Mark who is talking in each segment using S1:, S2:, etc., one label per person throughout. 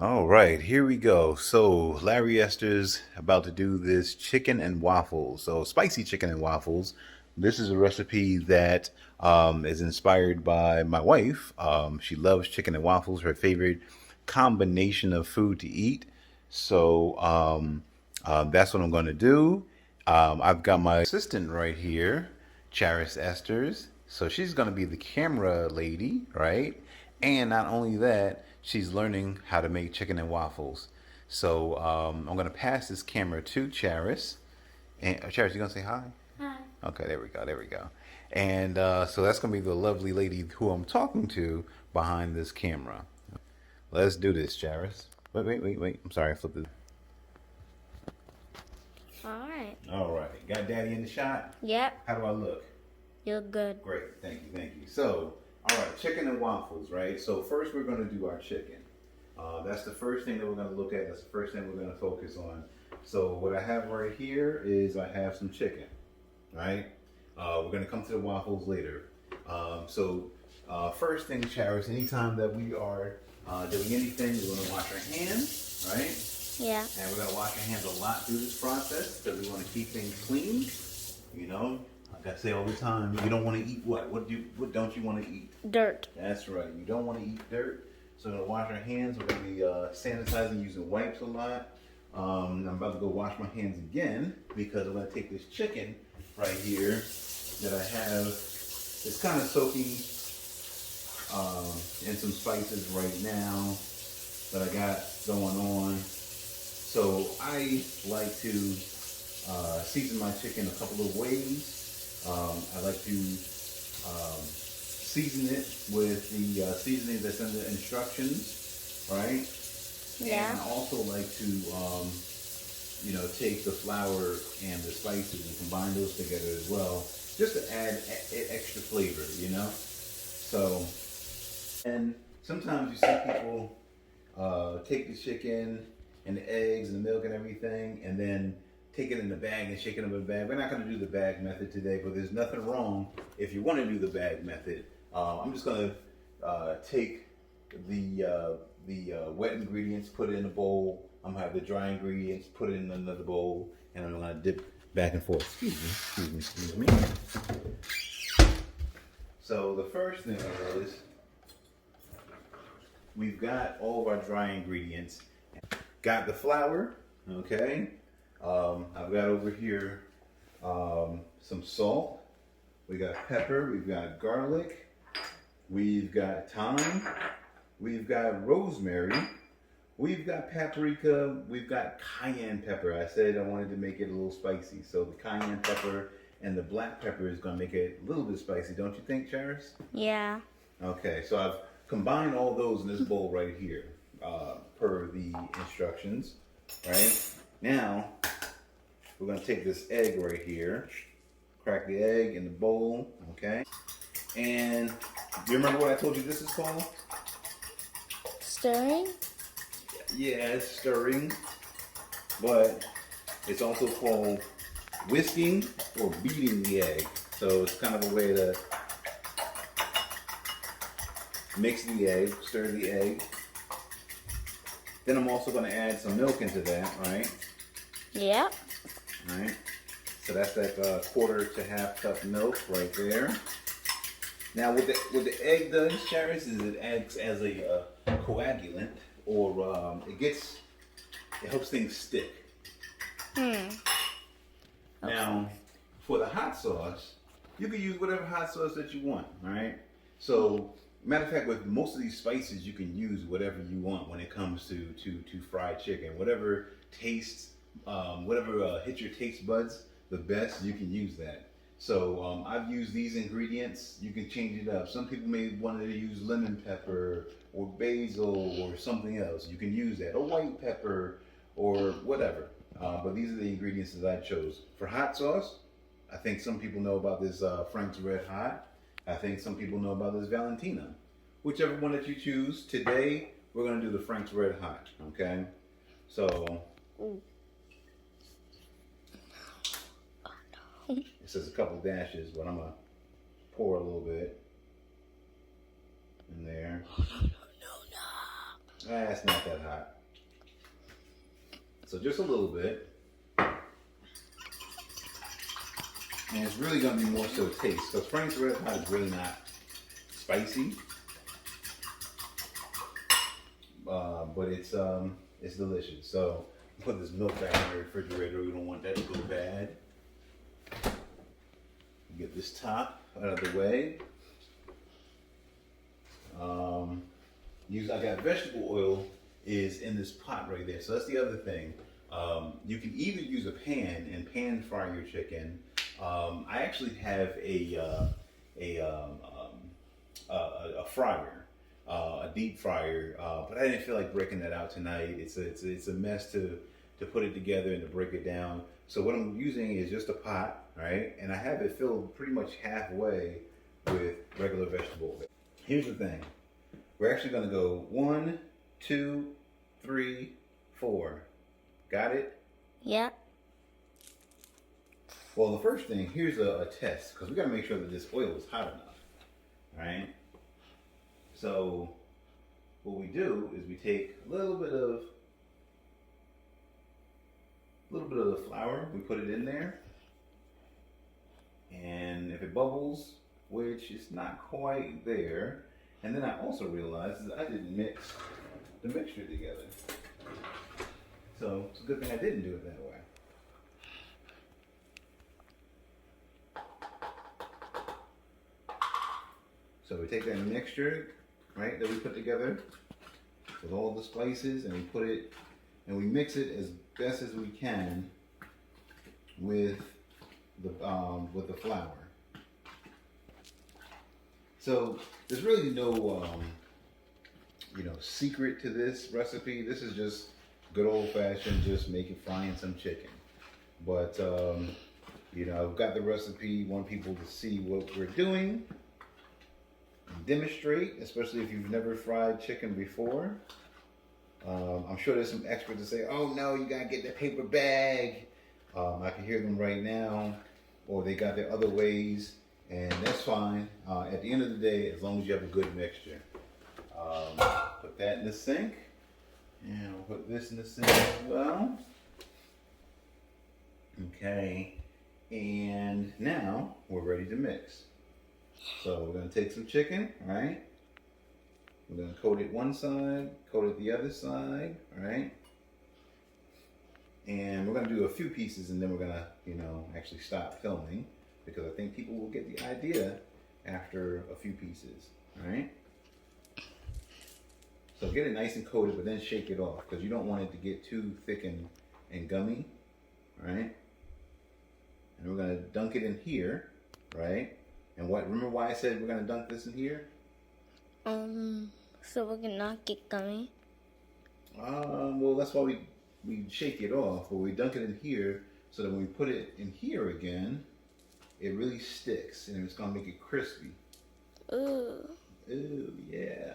S1: All right, here we go. So Larry Esther's about to do this chicken and waffles. So spicy chicken and waffles. This is a recipe that is inspired by my wife. She loves chicken and waffles, her favorite combination of food to eat. So that's what I'm going to do. I've got my assistant right here, Charis Esters. So she's going to be the camera lady, right? And not only that, she's learning how to make chicken and waffles. So I'm going to pass this camera to Charis. And Charis, you going to say hi?
S2: Hi.
S1: Okay, there we go. There we go. And so that's going to be the lovely lady who I'm talking to behind this camera. Let's do this, Charis. Wait. I'm sorry, I flipped it.
S2: All right.
S1: All right. Got daddy in the shot?
S2: Yep.
S1: How do I look?
S2: You look good.
S1: Great. Thank you. So, all right, chicken and waffles, right? So first we're going to do our chicken. That's the first thing that we're going to look at. That's the first thing we're going to focus on. So what I have right here is I have some chicken, right? We're going to come to the waffles later. First thing, Charis, anytime that we are doing anything, we're going to wash our hands, right?
S2: Yeah.
S1: And we're going to wash our hands a lot through this process because we want to keep things clean. You know, like I say all the time, you don't want to eat what? What don't you want to eat?
S2: Dirt.
S1: That's right. You don't want to eat dirt. So we're going to wash our hands. We're going to be sanitizing using wipes a lot. I'm about to go wash my hands again because I'm going to take this chicken right here that I have. It's kind of soaking in some spices right now that I got going on. So I like to season my chicken a couple of ways. I like to season it with the seasoning that's in the instructions, right?
S2: Yeah.
S1: And I also like to, take the flour and the spices and combine those together as well, just to add extra flavor, So, and sometimes you see people take the chicken and the eggs and the milk and everything, and then take it in the bag and shake it up in the bag. We're not going to do the bag method today, but there's nothing wrong if you want to do the bag method. I'm just going to take the wet ingredients, put it in a bowl. I'm going to have the dry ingredients, put it in another bowl, and I'm going to dip back and forth. Excuse me. So the first thing is we've got all of our dry ingredients. Got the flour, okay? I've got over here some salt. We got pepper. We've got garlic. We've got thyme. We've got rosemary. We've got paprika. We've got cayenne pepper. I said I wanted to make it a little spicy. So the cayenne pepper and the black pepper is going to make it a little bit spicy. Don't you think, Charis?
S2: Yeah.
S1: Okay, so I've combined all those in this bowl right here per the instructions, right? Now, we're going to take this egg right here, crack the egg in the bowl, okay? And do you remember what I told you this is called?
S2: Stirring?
S1: Yeah, it's stirring, but it's also called whisking or beating the egg. So it's kind of a way to mix the egg, stir the egg. Then I'm also going to add some milk into that, right?
S2: Yep.
S1: All right. So that's that quarter to half cup milk right there. Now, what the egg does, Charis, is it acts as a coagulant, or it helps things stick. Now, for the hot sauce, you can use whatever hot sauce that you want. All right. So, matter of fact, with most of these spices, you can use whatever you want when it comes to fried chicken. Whatever tastes, whatever hits your taste buds the best, you can use that. So I've used these ingredients. You can change it up. Some people may want to use lemon pepper or basil or something else. You can use that, or white pepper or whatever. But these are the ingredients that I chose. For hot sauce, I think some people know about this Frank's Red Hot. I think some people know about this Valentina. Whichever one that you choose. Today, we're going to do the Frank's Red Hot, okay? So, it says a couple dashes, but I'm going to pour a little bit in there. It's not that hot. So just a little bit. And it's really going to be more so taste. Because Frank's Red Hot is really not spicy. But it's delicious. So put this milk back in the refrigerator. We don't want that to go bad. Get this top out of the way. I got vegetable oil is in this pot right there. So that's the other thing. You can either use a pan and pan fry your chicken. I actually have a fryer, a deep fryer, but I didn't feel like breaking that out tonight. It's a mess to put it together and to break it down. So what I'm using is just a pot, right? And I have it filled pretty much halfway with regular vegetable oil. Here's the thing. We're actually going to go 1, 2, 3, 4. Got it?
S2: Yep.
S1: Well, the first thing, here's a test, because we got to make sure that this oil is hot enough, all right? So what we do is we take a little bit of the flour, we put it in there, and if it bubbles, which is not quite there, and then I also realized that I didn't mix the mixture together. So it's a good thing I didn't do it that way. So we take that mixture, right, that we put together with all the spices, and we put it, and we mix it as best as we can with the flour. So there's really no secret to this recipe. This is just good old-fashioned, just frying some chicken. But I've got the recipe. Want people to see what we're doing, demonstrate, especially if you've never fried chicken before. I'm sure there's some experts that say, "Oh no, you gotta get the paper bag." I can hear them right now, or they got their other ways, and that's fine. At the end of the day, as long as you have a good mixture. Put that in the sink, and we'll put this in the sink as well. Okay, and now we're ready to mix. So we're going to take some chicken, right? We're going to coat it one side, coat it the other side, right? And we're going to do a few pieces, and then we're going to, actually stop filming, because I think people will get the idea after a few pieces, right? So get it nice and coated, but then shake it off, because you don't want it to get too thick and gummy, right? And we're going to dunk it in here, right? And remember why I said we're going to dunk this in here?
S2: So we can not get gummy.
S1: Well, that's why we shake it off, but we dunk it in here so that when we put it in here again, it really sticks and it's going to make it crispy.
S2: Ooh.
S1: Ooh, yeah.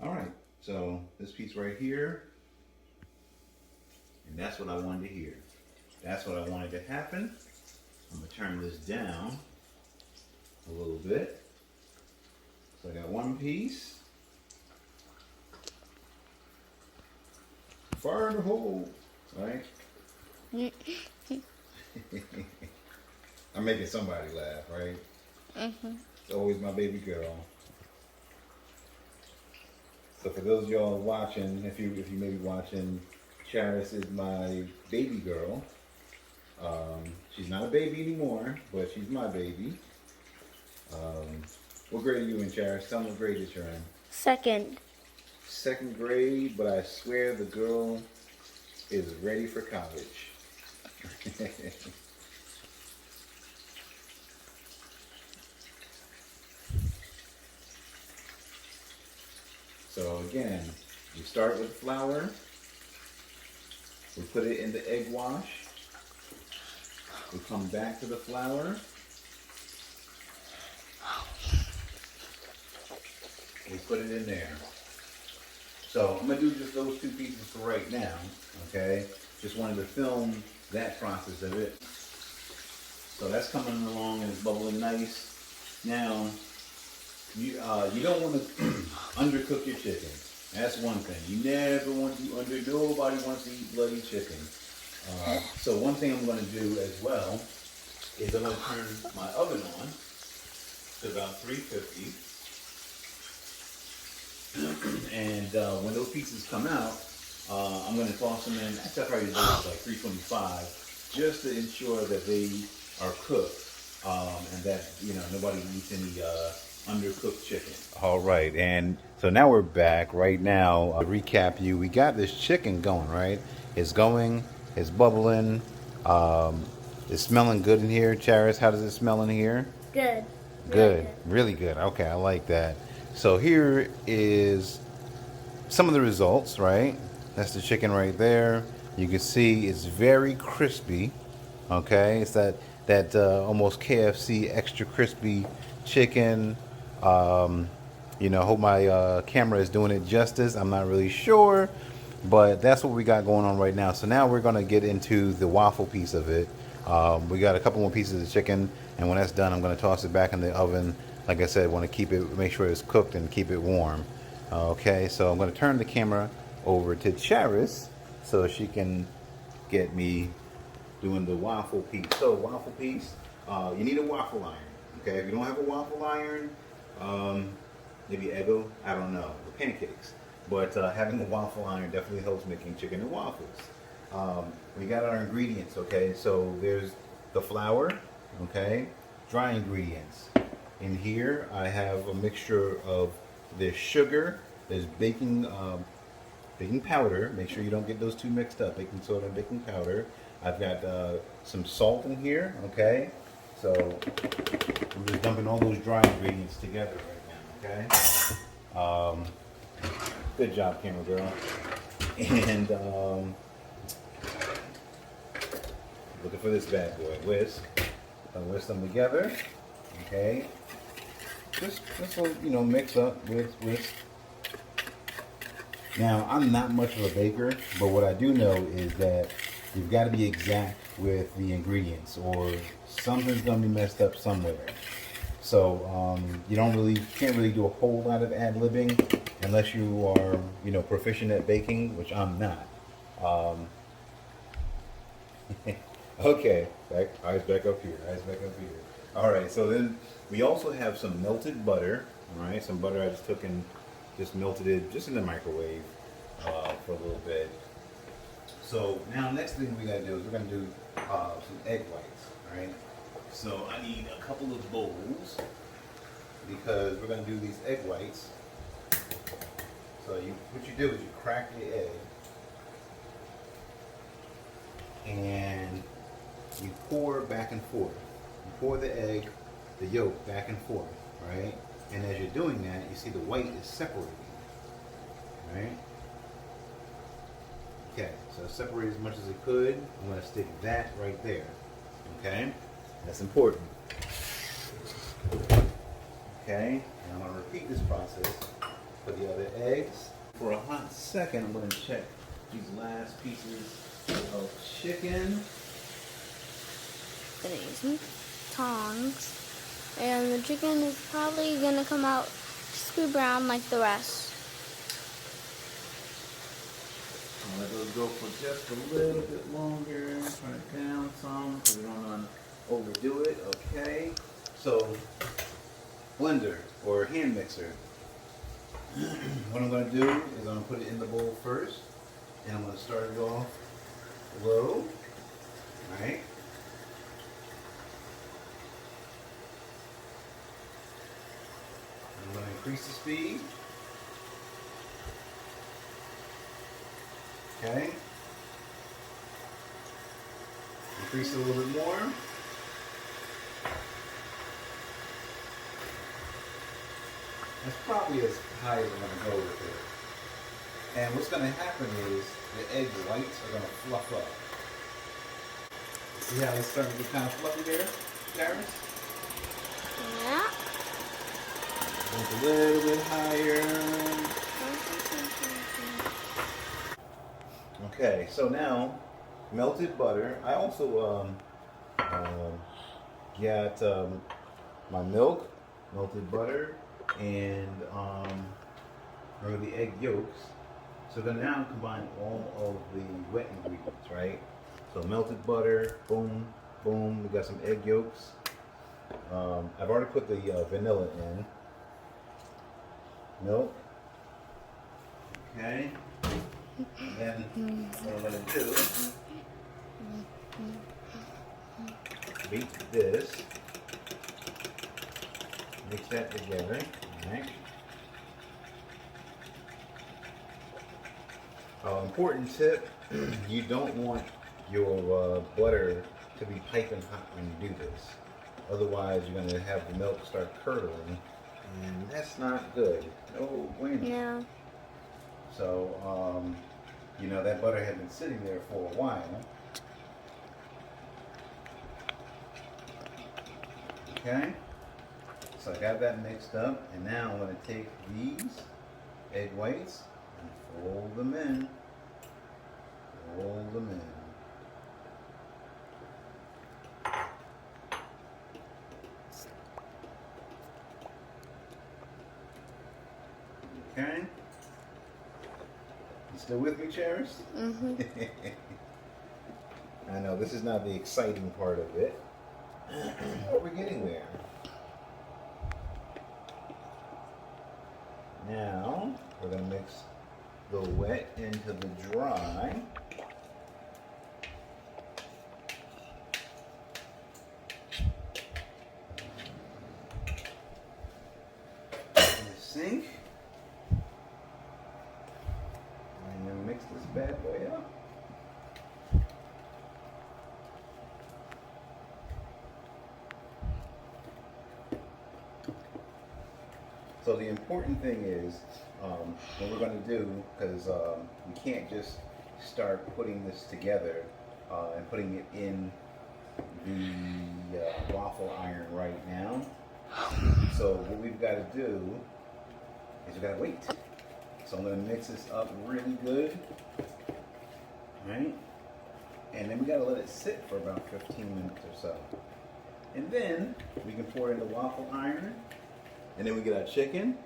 S1: All right, so this piece right here, and that's what I wanted to hear. That's what I wanted to happen. I'm gonna turn this down a little bit. So I got one piece. Fire in the hole, right? I'm making somebody laugh, right?
S2: Mm-hmm.
S1: It's always my baby girl. So for those of y'all watching, if you may be watching, Charis is my baby girl. She's not a baby anymore, but she's my baby. What grade are you in, Charis? Tell me what grade that you're in.
S2: Second.
S1: Second grade, but I swear the girl is ready for college. So again, we start with flour. We put it in the egg wash. We come back to the flour. We put it in there. So I'm gonna do just those two pieces for right now, okay? Just wanted to film that process of it. So that's coming along and it's bubbling nice. Now, you don't want to undercook your chicken. That's one thing. You never want to nobody wants to eat bloody chicken. So one thing I'm going to do as well is I'm going to turn my oven on to about 350. And when those pieces come out, I'm going to toss them in. Actually, I probably do like 325, just to ensure that they are cooked and that nobody eats any undercooked chicken. All right, and so now we're back. Right now, to recap you, we got this chicken going. Right, it's going, it's bubbling. It's smelling good in here. Charis, how does it smell in here?
S2: Good.
S1: Good, really good. Okay, I like that. So here is some of the results, right? That's the chicken right there. You can see it's very crispy. Okay, it's that almost KFC extra crispy chicken. Hope my camera is doing it justice. I'm not really sure, but that's what we got going on right now. So now we're gonna get into the waffle piece of it. We got a couple more pieces of chicken, and when that's done, I'm gonna toss it back in the oven. Like I said, want to make sure it's cooked and keep it warm. Okay, so I'm going to turn the camera over to Charis so she can get me doing the waffle piece. So waffle piece, you need a waffle iron. Okay, if you don't have a waffle iron, maybe Eggo, I don't know, the pancakes. But having a waffle iron definitely helps making chicken and waffles. We got our ingredients. Okay, so there's the flour. Okay, dry ingredients. In here, I have a mixture of there's sugar, there's baking powder. Make sure you don't get those two mixed up, baking soda and baking powder. I've got some salt in here, okay? So I'm just dumping all those dry ingredients together right now, okay? Good job, camera girl. And looking for this bad boy, whisk. I'll whisk them together, okay? Just mix up with whisk. Now, I'm not much of a baker, but what I do know is that you've got to be exact with the ingredients, or something's going to be messed up somewhere. So you can't really do a whole lot of ad-libbing unless you are, proficient at baking, which I'm not. Okay, eyes back up here. All right, so then we also have some melted butter. All right, some butter I just took and just melted it just in the microwave for a little bit. So now next thing we gotta do is we're gonna do some egg whites. All right, so I need a couple of bowls because we're gonna do these egg whites. So what you do is you crack the egg and you pour back and forth. You pour the egg, the yolk back and forth, right? And as you're doing that, you see the white is separating, right? Okay, so separate as much as it could. I'm going to stick that right there, okay? That's important. Okay, and I'm going to repeat this process for the other eggs. For a hot second, I'm going to check these last pieces of chicken.
S2: Gonna use some tongs, and the chicken is probably gonna come out crispy brown like the rest.
S1: I'll let those go for just a little bit longer. Turn it down some so we don't want to overdo it. Okay. So, blender or hand mixer. What I'm going to do is I'm going to put it in the bowl first, and I'm going to start it off low. Right. I'm going to increase the speed. Okay. Increase it a little bit more. That's probably as high as I'm going to go with it. And what's going to happen is the egg whites are going to fluff up. See how it's starting to get kind of fluffy there, Charis?
S2: Yeah.
S1: A little bit higher. Okay, so now melted butter. I also got my milk, melted butter, and remember the egg yolks. So then now combine all of the wet ingredients, right? So melted butter, boom, boom. We got some egg yolks. I've already put the vanilla in. Milk. Okay. And then what I'm going to do, beat this. Mix that together. All right. Important tip, you don't want your butter to be piping hot when you do this. Otherwise, you're going to have the milk start curdling, and that's not good. No bueno.
S2: Yeah.
S1: So, you know, that butter had been sitting there for a while. Okay. So I got that mixed up, and now I'm going to take these egg whites and fold them in. Fold them in. Okay. You still with me, Charis?
S2: Mm-hmm.
S1: I know this is not the exciting part of it, but we're getting there. Now we're going to mix the wet into the dry. In the sink. And then mix this bad boy up. So the important thing is, what we're going to do, because we can't just start putting this together and putting it in the waffle iron right now. So what we've got to do is we've got to wait. So I'm going to mix this up really good, right? And then we got to let it sit for about 15 minutes or so. And then we can pour it in the waffle iron. And then we get our chicken,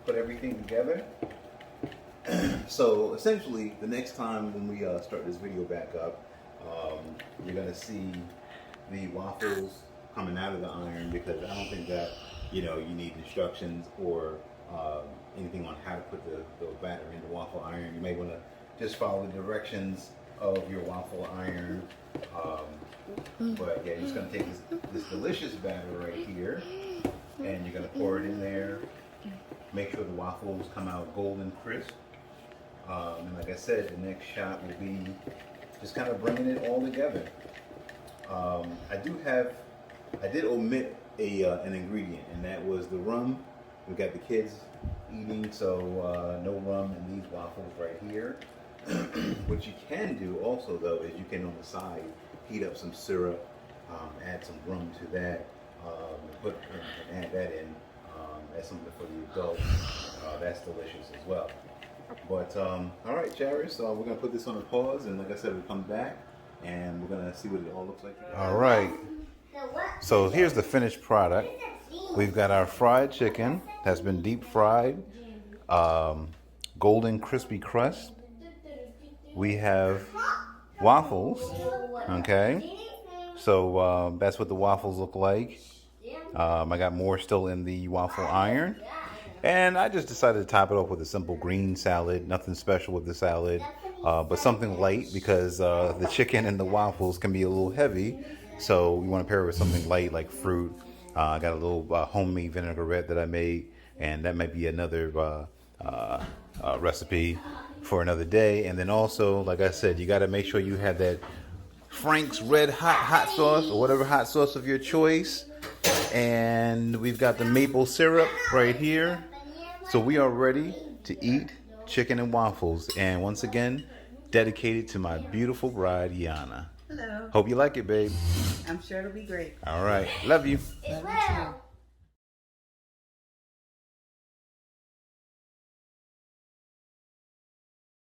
S1: put everything together. So essentially, the next time when we start this video back up, you're gonna see the waffles coming out of the iron, because I don't think that you need instructions or anything on how to put the batter in the waffle iron. You may want to just follow the directions of your waffle iron. But yeah, you're just gonna take this delicious batter right here. And you're going to pour it in there. Make sure the waffles come out golden crisp. And like I said, the next shot will be just kind of bringing it all together. I did omit an ingredient, and that was the rum. We got the kids eating, so no rum in these waffles right here. What you can do also, though, is you can on the side heat up some syrup, add some rum to that. And add that in as something for the adults. That's delicious as well. But all right, Charis, we're gonna put this on a pause, and like I said, we'll come back and we're gonna see what it all looks like. All right. So here's the finished product. We've got our fried chicken that's been deep fried, golden crispy crust. We have waffles. Okay. So that's what the waffles look like. I got more still in the waffle iron. And I just decided to top it off with a simple green salad. Nothing special with the salad, but something light, because the chicken and the waffles can be a little heavy. So we want to pair it with something light like fruit. I got a little homemade vinaigrette that I made, and that might be another recipe for another day. And then also, like I said, you got to make sure you have that Frank's Red Hot sauce, or whatever hot sauce of your choice. And we've got the maple syrup right here. So we are ready to eat chicken and waffles. And once again, dedicated to my beautiful bride, Yana.
S3: Hello.
S1: Hope you like it, babe.
S3: I'm sure it'll be great.
S1: All right. Love you.
S3: Love you too.